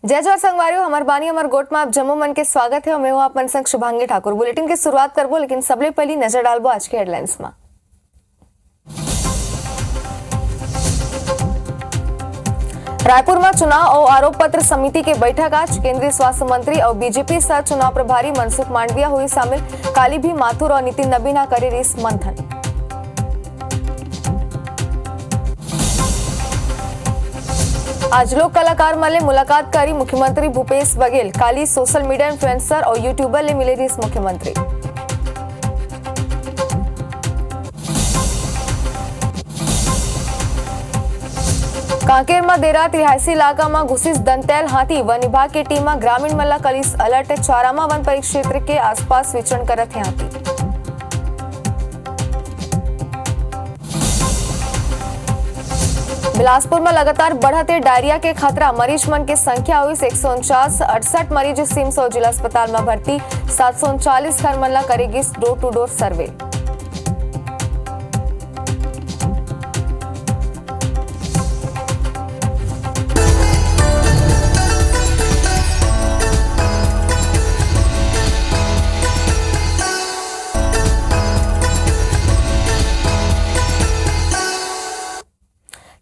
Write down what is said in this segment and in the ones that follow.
जय जोहार संगवारियों, हमार बानी हमार गोट में आप जम्मू मन के स्वागत है और मैं हूं अपन संग शुभांगी ठाकुर। बुलेटिन की शुरुआत करबो, लेकिन सबले पहली नजर डालबो आज के हेडलाइंस में। रायपुर में चुनाव और आरोप पत्र समिति के बैठक आज केंद्रीय स्वास्थ्य मंत्री और बीजेपी सह चुनाव प्रभारी मनसुख मांडविया हुई शामिल। काली भी माथुर और नितिन नबीना करे रेस मंथन। आज लोक कलाकार मले मुलाकात करी मुख्यमंत्री भूपेश बघेल। काली सोशल मीडिया इन्फ्लुएंसर और यूट्यूबर ले मिले रेस मुख्यमंत्री। कांकेर में देर रात रिहायशी इलाका में घुसीस दंतैल हाथी। वन विभाग की टीम में ग्रामीण मल्ला कलिस अलर्ट। चारामा वन परिक्षेत्र के आसपास विचरण करत है हाथी। बिलासपुर में लगातार बढ़ते डायरिया के खतरा। मरीज मन की संख्या हुई 149। 68 मरीज सिम्स और जिला अस्पताल में भर्ती। 739 घर मल्ला करेगी door to door survey.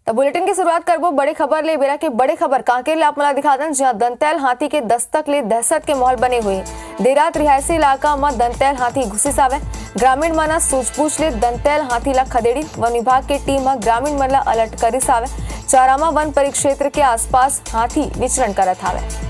Bulletin की शुरुआत करबो बड़े खबर ले। बेरा के बड़े खबर कांकेर ले आप मला दिखा दन, जहां दंतैल हाथी के दस्तक ले दहशत के माहौल बने हुए। देर रात रिहायशी इलाका में दंतैल हाथी घुसी आवे। ग्रामीण मना सूझबूझ ले दंतैल हाथी ला खदेड़ी। वन विभाग की टीम में ग्रामीण मन ला अलर्ट करिस आवे। चारामा वन परिक्षेत्र के आसपास हाथी विचरण करत आवे।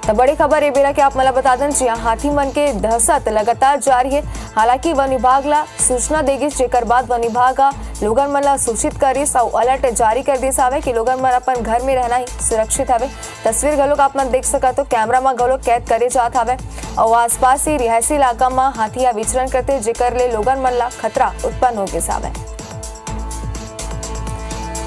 तो बड़ी खबर ये बेरा के आप मला बता दें, जी हाथी मन के दहशत लगातार जारी है। हालांकि वन विभाग ला सूचना देगी, जेकर बाद वन विभाग लोगन मन ला सूचित करिस और अलर्ट जारी कर दिस आवे कि लोगन मन अपन घर में रहना ही सुरक्षित हवे। तस्वीर घलोक आप मन देख सका तो कैमरा में घलोक कैद करे जात हवे और आसपास ही रिहायशी इलाका में हाथिया विचरण करते, जेकर ले लोगन मन ला खतरा उत्पन्न हो गिस आवे।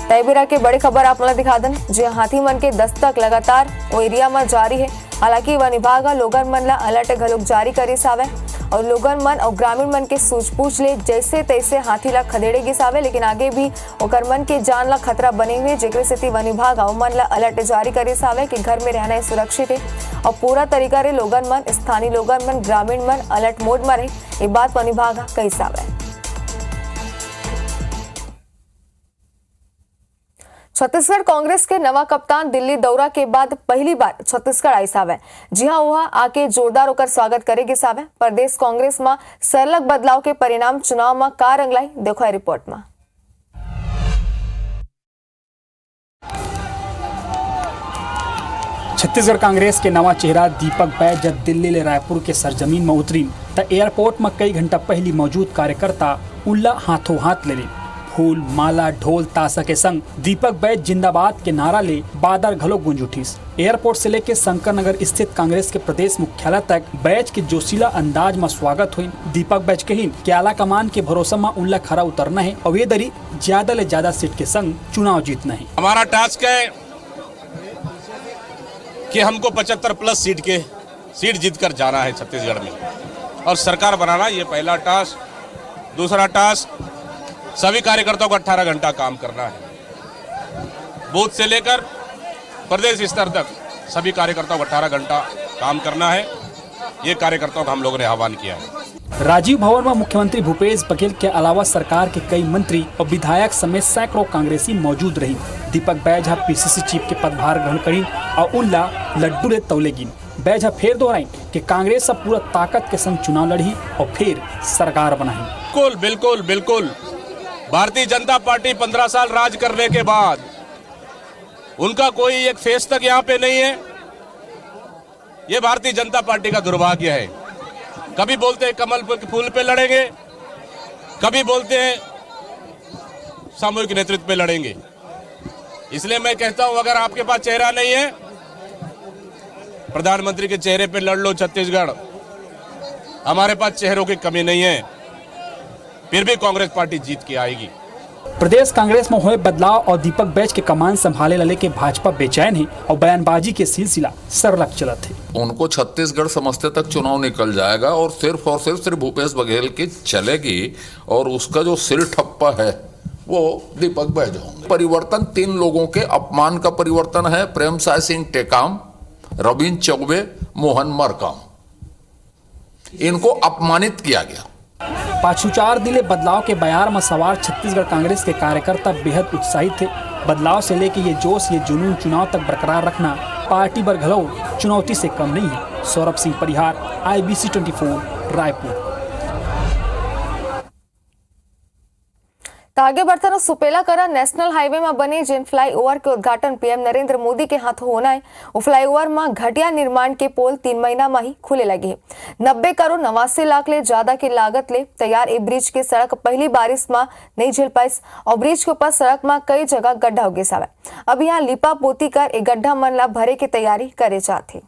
तयबेरा के बड़ी खबर आप मला दिखा दें, जी हाथी मन के दस्तक लगातार वो एरिया में जारी है। हालांकि वन विभाग लोगन मन ला अलर्ट घलोक जारी करिस आवे और लोगन मन और ग्रामीण मन के सूझबूझ ले जैसे तैसे हाथी ला खदेड़े गिस आवे, लेकिन आगे भी ओकर मन के जान ला खतरा बने हुए, जेकर सेती वन विभाग मन ला अलर्ट जारी करिस आवे कि घर में रहना सुरक्षित है और पूरा तरीका रे लोगन मन, स्थानीय लोगन मन, ग्रामीण मन अलर्ट मोड में रहे। ये बात वन विभाग कहिस आवे। छत्तीसगढ़ कांग्रेस के नवा कप्तान दिल्ली दौरा के बाद पहली बार छत्तीसगढ़ आई सावे। जी हां, वहां आके जोरदार होकर स्वागत करेगी सावे। प्रदेश कांग्रेस में सरलग बदलाव के परिणाम चुनाव में का रंग लाई, देखो है रिपोर्ट में। छत्तीसगढ़ कांग्रेस के नवा चेहरा दीपक बैज जब दिल्ली ले रायपुर के सरजमीन में उतरी तो एयरपोर्ट में कई घंटा पहली मौजूद कार्यकर्ता उल्ला हाथों हाथ ले फूल माला ढोल ताशा के संग दीपक बैज जिंदाबाद के नारा ले बादर घलो गूंज उठीस। एयरपोर्ट से लेकर शंकर नगर स्थित कांग्रेस के प्रदेश मुख्यालय तक बैज के जोशीला अंदाज में स्वागत हुई। दीपक बैज कहीन कि आला कमान के भरोसा में उल्ला खरा उतरना है और ये दरी ज्यादा ले ज्यादा सीट के संग चुनाव जीतना है। हमारा टास्क है कि हमको 75 प्लस सीट जीत कर जाना है छत्तीसगढ़ में और सरकार बनाना, ये पहला टास्क। दूसरा टास्क सभी कार्यकर्ताओं को 18 घंटा काम करना है। बूथ से लेकर प्रदेश स्तर तक सभी कार्यकर्ताओं को 18 घंटा काम करना है। ये कार्यकर्ताओं का हम लोगों ने आह्वान किया है। राजीव भवन में मुख्यमंत्री भूपेश बघेल के अलावा सरकार के कई मंत्री और विधायक समेत सैकड़ों कांग्रेसी मौजूद रही। दीपक बैज पीसीसी चीफ के पदभार ग्रहण करी और उल्ला लड्डू ले तौलेगिन। बैज फिर दोहराई कि कांग्रेस सब पूरा ताकत के संग चुनाव लड़ी और फिर सरकार बनाई। बिल्कुल बिल्कुल बिल्कुल। भारतीय जनता पार्टी 15 साल राज करने के बाद उनका कोई एक फेस तक यहाँ पे नहीं है। ये भारतीय जनता पार्टी का दुर्भाग्य है। कभी बोलते हैं कमल के फूल पे लड़ेंगे, कभी बोलते हैं सामूहिक नेतृत्व पे लड़ेंगे। इसलिए मैं कहता हूं, अगर आपके पास चेहरा नहीं है, प्रधानमंत्री के चेहरे पे लड़ लो छत्तीसगढ़। हमारे पास चेहरों की कमी नहीं है, फिर भी कांग्रेस पार्टी जीत के आएगी। प्रदेश कांग्रेस में हुए बदलाव और दीपक बैज के कमान संभाले लले के भाजपा बेचैन है और बयानबाजी के सिलसिला सरलग चलत है। उनको छत्तीसगढ़ समझते तक चुनाव निकल जाएगा और सिर्फ भूपेश बघेल की चलेगी और उसका जो सिर ठप्पा है वो दीपक बैज होंगे। परिवर्तन 3 लोगों के अपमान का परिवर्तन है, प्रेमसाय सिंह टेकाम, रविंद्र चौबे, मोहन मरकाम। इनको अपमानित किया गया। पाछुचार दिले बदलाव के बयार में सवार छत्तीसगढ़ कांग्रेस के कार्यकर्ता बेहद उत्साहित थे। बदलाव से लेकर ये जोश, ये जुनून चुनाव तक बरकरार रखना पार्टी पर घलो चुनौती से कम नहीं है। सौरभ सिंह परिहार, IBC 24, रायपुर। आगे बढ़ता सुपेला करा नेशनल हाईवे में बने जिन फ्लाईओवर के उद्घाटन PM नरेंद्र मोदी के हाथों होना है। वो फ्लाईओवर में घटिया निर्माण के पोल 3 महीना में ही खुले लगे। 90 करोड़ 89 लाख ले ज्यादा की लागत ले तैयार ए ब्रिज के सड़क पहली बारिश में नहीं झेल पाई और ब्रिज के ऊपर सड़क में कई जगह गड्ढा हो गए। अब यहाँ लिपा पोती कर एक गड्ढा मन ला भरे की तैयारी करे जाते।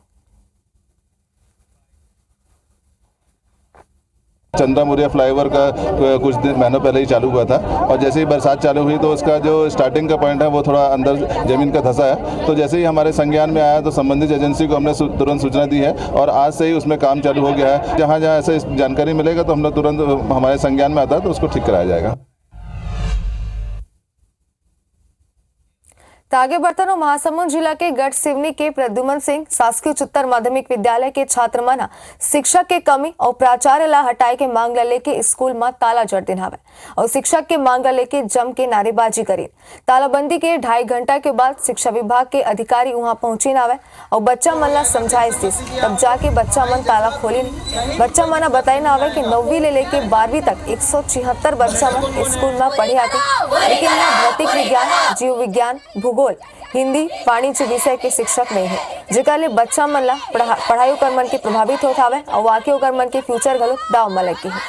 चंद्रा मुरिया फ्लाईओवर का कुछ दिन महीनों पहले ही चालू हुआ था और जैसे ही बरसात चालू हुई तो उसका जो स्टार्टिंग का पॉइंट है वो थोड़ा अंदर जमीन का धंसा है। तो जैसे ही हमारे संज्ञान में आया तो संबंधित एजेंसी को हमने तुरंत सूचना दी है और आज से ही उसमें काम चालू हो गया है। जहाँ जहाँ ऐसे जानकारी मिलेगा तो हम लोग तुरंत हमारे संज्ञान में आता है तो उसको ठीक कराया जाएगा। आगे बढ़ता महासमुंद जिला के गढ़सिवनी के प्रद्युमन सिंह शासकीय उच्चतर माध्यमिक विद्यालय के छात्र मना शिक्षक के कमी और प्राचार्य ला हटाए के मांग ला लेके स्कूल में ताला जड़ दिन हवे और शिक्षक के मांग ला लेके जम के नारेबाजी करी। तालाबंदी के 2.5 घंटा के बाद शिक्षा विभाग के अधिकारी वहां पहुंची ना और बच्चा मन ला समझाए तब जाके बच्चा मन ताला खोली नहीं। बच्चा मना बताई ना आवे कि 9वीं ले लेके 12वीं तक 176 बच्चा मन स्कूल में पढ़े आते, लेकिन यहाँ भौतिक विज्ञान, जीव विज्ञान, भूगोल, हिंदी, वाणिज्य विषय के शिक्षक नहीं है, जेकर ले बच्चा मन ला पढ़ाई कर मन के प्रभावित होत हवे और वाकई कर मन के फ्यूचर घलो दाव में लग गई है।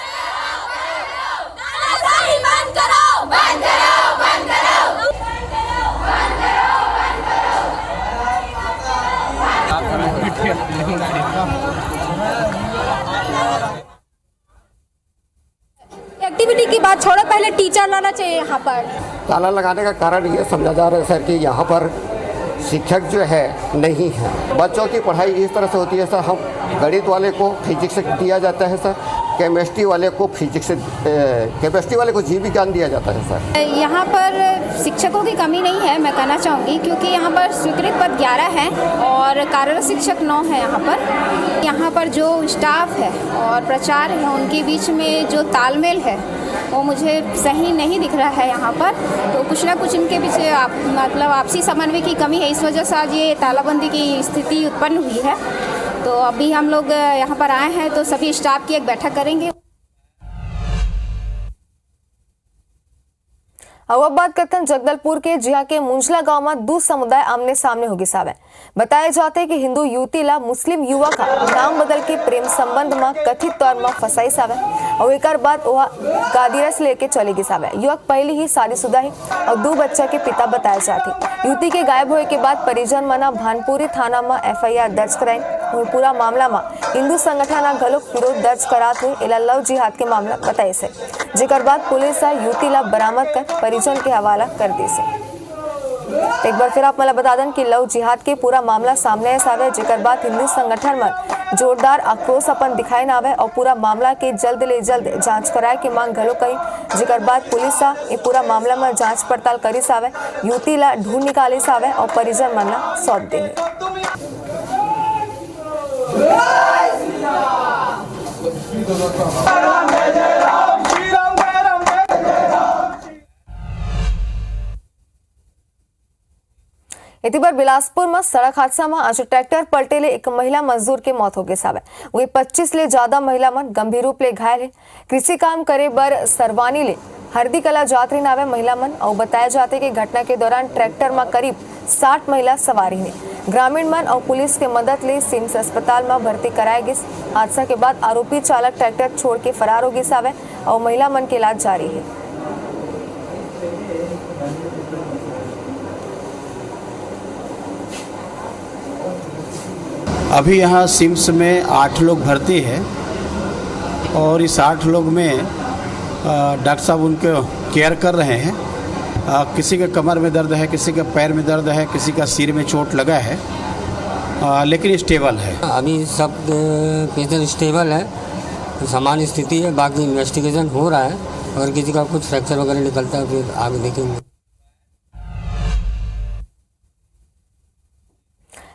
एक्टिविटी की बात छोड़ो, पहले टीचर लाना चाहिए यहाँ पर। ताला लगाने का कारण ये समझा जा रहा है सर कि यहाँ पर शिक्षक जो है नहीं है। बच्चों की पढ़ाई इस तरह से होती है सर, हम गणित वाले को फिजिक्स दिया जाता है सर, केमिस्ट्री वाले को केमिस्ट्री वाले को जीव विज्ञान दिया जाता है सर। यहाँ पर शिक्षकों की कमी नहीं है, मैं कहना चाहूँगी, क्योंकि यहाँ पर स्वीकृत पद 11 हैं और कार्यरत शिक्षक 9 हैं। यहाँ पर जो स्टाफ है और प्राचार्य है उनके बीच में जो तालमेल है वो मुझे सही नहीं दिख रहा है यहाँ पर। तो कुछ ना कुछ इनके पीछे मतलब आपसी समन्वय की कमी है, इस वजह से आज ये तालाबंदी की स्थिति उत्पन्न हुई है। तो अभी हम लोग यहाँ पर आए हैं तो सभी स्टाफ की एक बैठक करेंगे। अब बात करते हैं जगदलपुर के, जहाँ के मुंजला गांव में 2 समुदाय आमने सामने हो गए। बताया जाता है कि हिंदू युवती ला मुस्लिम युवक नाम बदल के प्रेम संबंध में कथित तौर में फंसाई सावे और एक बाद वह गादिरस लेके चली गई। युवक पहले ही शादीशुदा है और 2 बच्चा के पिता बताए जाते। युवती के गायब होने के बाद परिजन मना भानपुरी थाना में FIR दर्ज कराई और पूरा मामला में हिंदू संगठन घलो विरोध दर्ज कराते हुए इला लव जिहाद के मामला बताए से, जेकर बाद पुलिस युवती ला बरामद कर परिजन के हवाला कर दी से। एक बार फिर आप मला बता दें कि लव जिहाद के पूरा मामला सामने आवे, जेकर बाद हिंदू संगठन में जोरदार आक्रोश अपन दिखाई ना आवे और पूरा मामला के जल्द ले जल्द जांच कराए की मांग घलो करी, जेकर बाद पुलिस ये पूरा मामला में जांच पड़ताल करी सावे, युवती ला ढूंढ निकाली सावे और परिजन मन ला सौंप दे। इति पर बिलासपुर में सड़क हादसा में आज ट्रैक्टर पलटे ले एक महिला मजदूर के मौत हो गई सावे। वही 25 ले ज्यादा महिला मन गंभीर रूप ले घायल है। कृषि काम करे बर सरवानी ले हरदी कला जात्री नावे महिला मन और बताया जाते कि घटना के दौरान ट्रैक्टर में करीब 60 महिला सवारी ने। ग्रामीण मन और पुलिस के मदद ले सिम्स अस्पताल में भर्ती कराए गए। हादसा के बाद आरोपी चालक ट्रैक्टर छोड़ के फरार हो गई सावे और महिला मन के इलाज जारी है। अभी यहाँ सिम्स में 8 लोग भर्ती है और इस 8 लोग में डॉक्टर साहब उनको केयर कर रहे हैं। किसी के कमर में दर्द है, किसी के पैर में दर्द है, किसी का सिर में चोट लगा है, लेकिन स्टेबल है। अभी सब पेशेंट स्टेबल है, सामान्य स्थिति है, बाकी इन्वेस्टिगेशन हो रहा है। अगर किसी का कुछ फ्रैक्चर वगैरह निकलता है फिर आगे देखेंगे।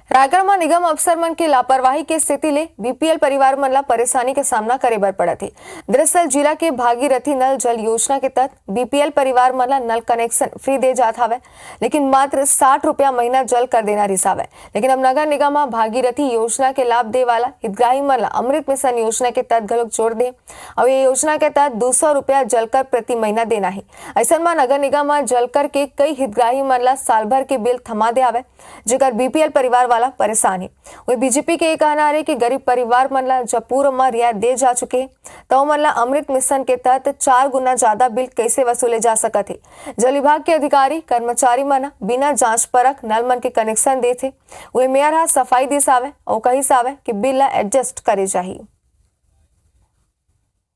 रायगढ़ निगम अफसर मन की लापरवाही के स्थिति ले बीपीएल परिवार मन ला परेशानी के सामना करे बर पड़ा थी। दरअसल जिला के भागीरथी नल जल योजना के तहत बीपीएल परिवार मन ला नल कनेक्शन फ्री दे जात हवे, लेकिन मात्र 60 रुपया महीना जल कर देना रिसावे। लेकिन अब नगर निगम भागीरथी योजना के लाभ दे वाला हितग्राही मन ला अमृत मिशन योजना के तहत घलोक जोड़ दे और ये योजना के तहत 200 रुपया जलकर प्रति महीना देना है। ऐसा में नगर निगम जलकर के कई हितग्राही मन ला साल भर के बिल थमा दे आवे, जेकर बीपीएल परिवार वाला परेशान है। वही बीजेपी के कहना है कि गरीब परिवार मन ला जब पूर्व में रियायत दे जा चुके तो मन ला अमृत मिशन के तहत 4 गुना ज्यादा बिल कैसे वसूले जा सकत है। जल विभाग के अधिकारी कर्मचारी मन बिना जांच परख नल मन के कनेक्शन दे थे। वही मेयर हा सफाई दिसावे और कही सावे कि बिल ला एडजस्ट करे चाहिए।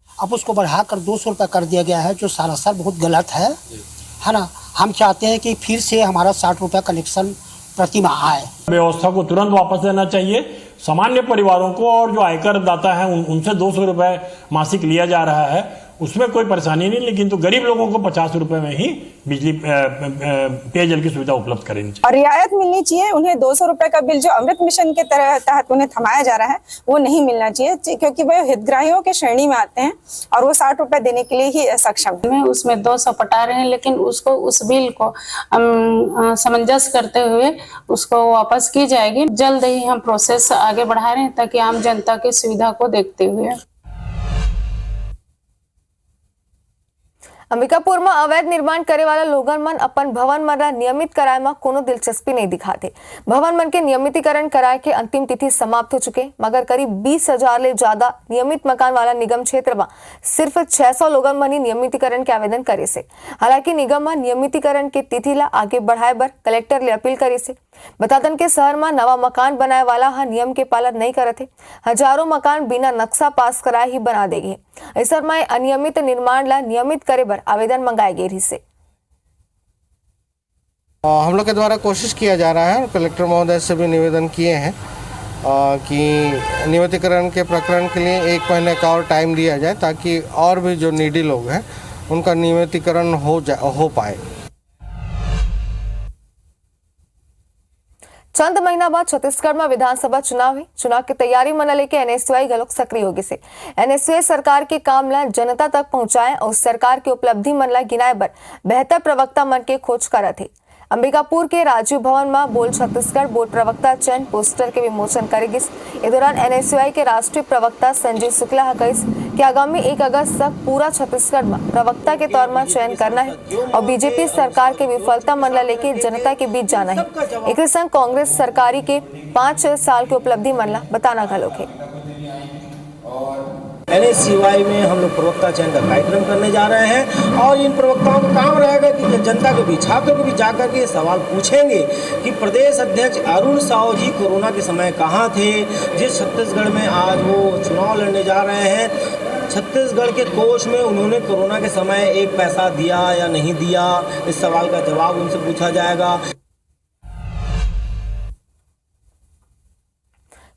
अब उसको बढ़ाकर 200 रुपये कर दिया गया है, जो सरासर बहुत गलत है ना। हम चाहते हैं कि फिर से हमारा 60 रुपये कनेक्शन प्रति माह आए। व्यवस्था को तुरंत वापस लेना चाहिए। सामान्य परिवारों को और जो आयकर दाता है उनसे 200 रुपये मासिक लिया जा रहा है, उसमें कोई परेशानी नहीं, लेकिन तो गरीब लोगों को 50 रुपए में ही बिजली पेयजल की सुविधा उपलब्ध करनी चाहिए और रियायत मिलनी चाहिए। उन्हें 200 रुपए का बिल जो अमृत मिशन के तहत उन्हें थमाया जा रहा है वो नहीं मिलना चाहिए, क्योंकि वे हितग्राहियों के श्रेणी में आते हैं और वो 60 रुपए देने के लिए ही सक्षम है। उसमें 200 पटा रहे हैं, लेकिन उसको उस बिल को सामंजस्य करते हुए उसको वापस की जाएगी। जल्द ही हम प्रोसेस आगे बढ़ा रहे हैं ताकि आम जनता की सुविधा को देखते हुए। अंबिकापुर में अवैध निर्माण करे वाला लोगन मन अपन भवन मन नियमित कराए में कोनो दिलचस्पी नहीं दिखाते। भवन मन के नियमितीकरण कराए के अंतिम तिथि समाप्त हो चुके, मगर करीब 20,000 ले ज्यादा नियमित मकान वाला निगम क्षेत्र में सिर्फ 600 लोगन मन ही नियमितीकरण के आवेदन करे से। हालांकि निगम में नियमितीकरण के तिथि ला आगे बढ़ाए बर कलेक्टर ले अपील करे से। बतातन के शहर में नवा मकान बनाए वाला नियम के पालन नहीं करते। हजारों मकान बिना नक्शा पास कराए ही बना देगी। ऐसा में अनियमित निर्माण ला नियमित करे बर आवेदन मंगाए गए से। हम लोग के द्वारा कोशिश किया जा रहा है और कलेक्टर महोदय से भी निवेदन किए हैं कि नियमितीकरण के प्रकरण के लिए 1 महीने का और टाइम दिया जाए, ताकि और भी जो नीडी लोग हैं उनका नियमितीकरण हो पाए। चंद महीना बाद छत्तीसगढ़ में विधानसभा चुनाव है। चुनाव की तैयारी मन लेके एनएसयूआई गलोक सक्रिय होगी से। एनएसयूआई सरकार के काम ला जनता तक पहुंचाए और सरकार की उपलब्धि मन ला गिनाए बर बेहतर प्रवक्ता मन के खोज करत है। अंबिकापुर के राजीव भवन में बोल छत्तीसगढ़ बोर्ड प्रवक्ता चयन पोस्टर के विमोचन करेगी। इस दौरान एनएसयूआई के राष्ट्रीय प्रवक्ता संजीव शुक्ला कहिस कि आगामी 1 अगस्त तक पूरा छत्तीसगढ़ में प्रवक्ता के तौर में चयन करना है और बीजेपी सरकार के विफलता मन ला लेके जनता के बीच जाना है। एक संग कांग्रेस सरकारी के 5 साल की उपलब्धि मन ला बताना घलोक है। एनएसयूआई में हम लोग प्रवक्ता चयन का कार्यक्रम करने जा रहे हैं और इन प्रवक्ताओं का काम रहेगा कि जनता के बीच, छात्रों के बीच जाकर के सवाल पूछेंगे कि प्रदेश अध्यक्ष अरुण साहू जी कोरोना के समय कहाँ थे। जिस छत्तीसगढ़ में आज वो चुनाव लड़ने जा रहे हैं, छत्तीसगढ़ के कोष में उन्होंने कोरोना के समय 1 पैसा दिया या नहीं दिया, इस सवाल का जवाब उनसे पूछा जाएगा।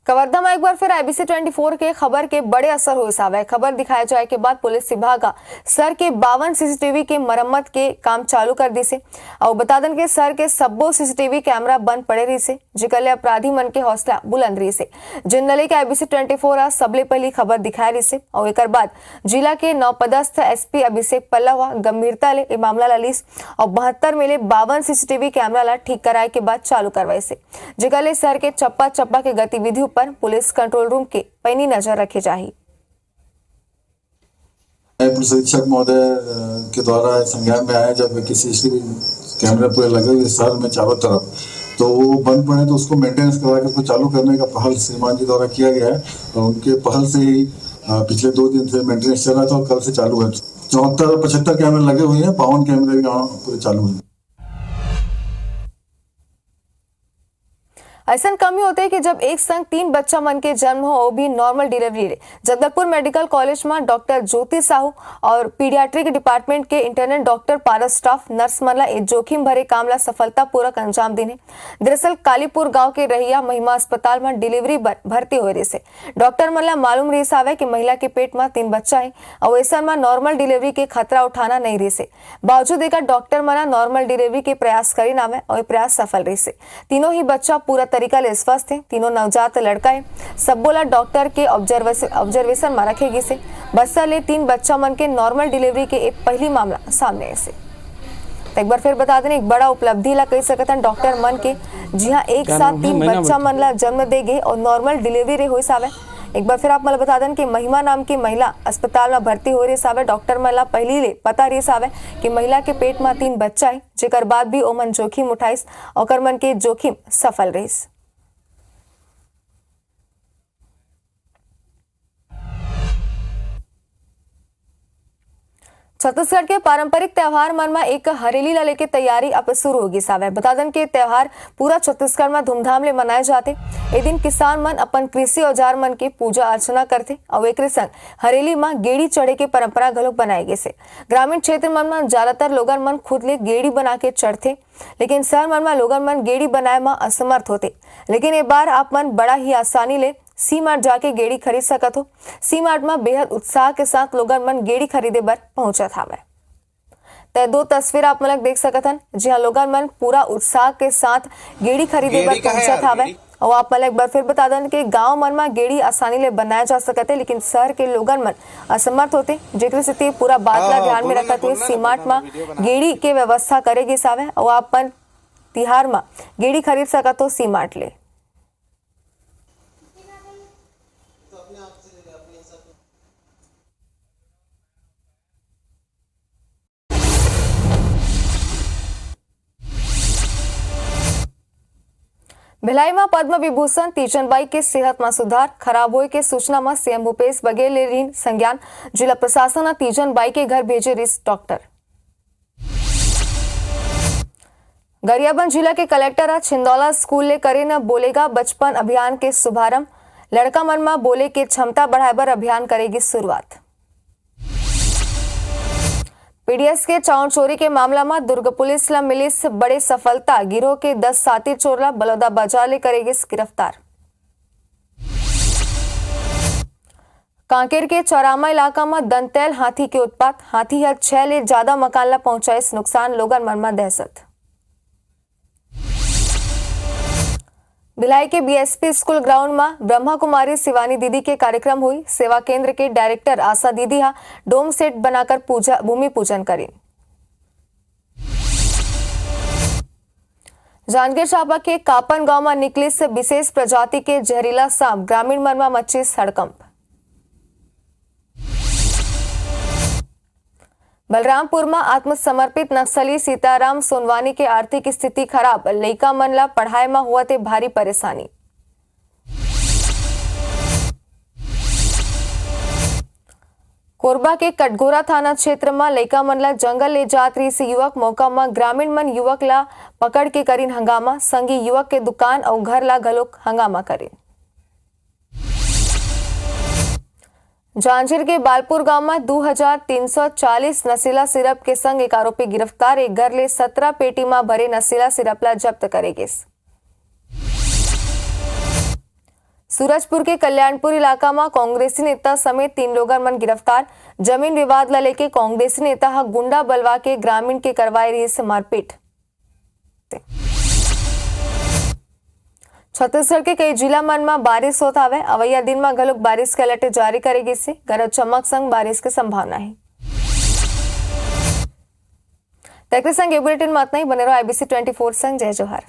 कवर्धा में एक बार फिर IBC 24 के खबर के बड़े असर हुए सावे। खबर दिखाए जाए के बाद पुलिस विभाग सर के 52 सीसीटीवी के मरम्मत के काम चालू कर दी से और बता दें के सर के सब्बो सीसीटीवी कैमरा बंद पड़े रही से, जिकले अपराधी मन के हौसला बुलंद रही से। जिनले के IBC 24 आज सबले पहली खबर दिखाए रही से और एक बाद जिला के नौपदस्थ SP अभिषेक पल्लवा गंभीरता ले ये मामला ला लीस और 72 में ले 52 सीसीटीवी कैमरा ला ठीक कराए के बाद चालू करवाए से, जिकले सर के चप्पा चप्पा के गतिविधियों पर पुलिस कंट्रोल रूम के पैनी नजर रखे चाहिए। पुलिस अधीक्षक महोदय के द्वारा संज्ञान में आया जब किसी कैमरे पूरे लगे हुए शहर में चारों तरफ, तो वो बंद पड़े तो उसको मेंटेनेंस करवा के उसको चालू करने का पहल श्रीमान जी द्वारा किया गया है और उनके पहल से ही पिछले 2 दिन से मेंटेनेंस चल रहा था और कल से चालू है। 74-75 कैमरे लगे हुए हैं, 52 कैमरे भी पूरे चालू हैं। ऐसा कम ही होते हैं कि जब एक संग 3 बच्चा मन के जन्म हो वो भी नॉर्मल डिलीवरी रे। जगदलपुर मेडिकल कॉलेज में डॉक्टर ज्योति साहू और पीडियाट्रिक डिपार्टमेंट के इंटरनेट डॉक्टर पारा स्टाफ नर्स मन ला जोखिम भरे काम ला सफलतापूर्वक अंजाम देने। दरअसल कालीपुर गांव के रहिया महिमा अस्पताल में डिलीवरी भर्ती हो रही से डॉक्टर मन ला मालूम रही सावे कि महिला के पेट में 3 बच्चा है और ऐसा में नॉर्मल डिलीवरी के खतरा उठाना नहीं रही से। बावजूद एक डॉक्टर मना नॉर्मल डिलीवरी के प्रयास करी नावे और प्रयास सफल रही से। तीनों ही बच्चा पूरा तरीका ले स्वस्थ है। तीनों नवजात लड़का है। सब बोला डॉक्टर के ऑब्जर्वेशन में रखेगी से बच्चा ले 3 बच्चा मन के नॉर्मल डिलीवरी के एक पहली मामला सामने ऐसे। तो एक बार फिर बता दें एक बड़ा उपलब्धि ला कही सकते हैं डॉक्टर मन के। जी हाँ, एक साथ 3 बच्चा मन ला जन्म देगे और नॉर्मल डिलीवरी रे हो सावे। एक बार फिर आप मला बता दें कि महिमा नाम की महिला अस्पताल में भर्ती हो रही सावे। डॉक्टर मला पहली ले पता रही सावे कि महिला के पेट में 3 बच्चा है जेकर बाद भी ओमन जोखिम उठाइस और मन के जोखिम सफल रहीस। छत्तीसगढ़ के पारंपरिक त्योहार मन में एक हरेली ला लेके तैयारी अब शुरू होगी सावे। बता दें कि त्योहार पूरा छत्तीसगढ़ में धूमधाम ले मनाए जाते। ए दिन किसान मन अपन कृषि औजार मन के पूजा अर्चना करते और एक संग हरेली में गेड़ी चढ़े के परंपरा घलोक बनाए गे से। ग्रामीण क्षेत्र मन में ज्यादातर लोगन मन खुद ले गेड़ी बना के चढ़ते, लेकिन शहर मन में लोगन मन गेड़ी बनाए में असमर्थ होते। लेकिन एक बार आप मन बड़ा ही आसानी ले सी मार्ट जाके गेड़ी खरीद सकत हो। सी मार्ट में बेहद उत्साह के साथ लोगन मन गेड़ी खरीदे बर पहुंचत हावे। ते 2 तस्वीर आप मन देख सकत हन। जी हाँ, लोगन मन पूरा उत्साह के साथ गेड़ी खरीदे बर पहुंचत हावे। और आप मन एक बार फिर बता दें कि गांव मन में गेड़ी आसानी ले बनाया जा सकते, लेकिन शहर के लोगन मन असमर्थ होते। जेकर स्थिति पूरा बात ला ध्यान में रखते हुए सी मार्ट में गेड़ी के व्यवस्था करेगी सावे। और आप मन तिहार में गेड़ी खरीद सकत हो सी मार्ट ले। भिलाई में पद्म विभूषण तीजनबाई के सेहत में सुधार खराब होए के सूचना में सीएम भूपेश बघेल ले ऋण संज्ञान। जिला प्रशासन तीजनबाई के घर भेजे रिस डॉक्टर। गरियाबंद जिला के कलेक्टर छिंदौला स्कूल ले करे न बोलेगा बचपन अभियान के शुभारंभ। लड़का मन में बोले के क्षमता बढ़ाए बर अभियान करेगी शुरुआत। पीडीएस के चाउर चोरी के मामला में दुर्ग पुलिस ला मिली बड़े सफलता। गिरोह के 10 साथी चोर ला बलौदा बाजार ले करेगी गिरफ्तार। कांकेर के चौरामा इलाका में दंतैल हाथी के उत्पात। हाथी हर 6 ले ज्यादा मकान ला पहुंचाए नुकसान। लोगन मन में दहशत। भिलाई के बीएसपी स्कूल ग्राउंड में ब्रह्मा कुमारी शिवानी दीदी के कार्यक्रम हुई। सेवा केंद्र के डायरेक्टर आशा दीदी डोम सेट बनाकर भूमि पूजन करी। जांजगीर चांपा के कापन गांव में निकली से विशेष प्रजाति के जहरीला सांप। ग्रामीण मन में मची हड़कंप। बलरामपुर में आत्मसमर्पित नक्सली सीताराम सोनवानी के आर्थिक स्थिति खराब। लइका मन ला पढ़ाई में हुआ थे भारी परेशानी। कोरबा के कटघोरा थाना क्षेत्र में लइका मन ला जंगल ले जात रही से युवक। मौका में ग्रामीण मन युवक ला पकड़ के करीन हंगामा। संगी युवक के दुकान और घर ला घलोक हंगामा करीन। जांजगीर के बालपुर गांव में 2340 नशीला सिरप के संग एक आरोपी गिरफ्तार। एक घर ले 17 पेटी में भरे नशीला सिरप ला जब्त करेगे। सूरजपुर के कल्याणपुर इलाका में कांग्रेसी नेता समेत 3 लोगन मन गिरफ्तार। जमीन विवाद ला लेके कांग्रेसी नेता गुंडा बलवा के ग्रामीण के करवाई रही से मारपीट। छत्तीसगढ़ के कई जिला मन में बारिश होता है। अवैया दिन में घलोक बारिश के अलर्ट जारी करेगी से गरज चमक संग बारिश की संभावना है। तक संग बुलेटिन में इतना ही। बने रहो IBC 24 संग। जय जोहार।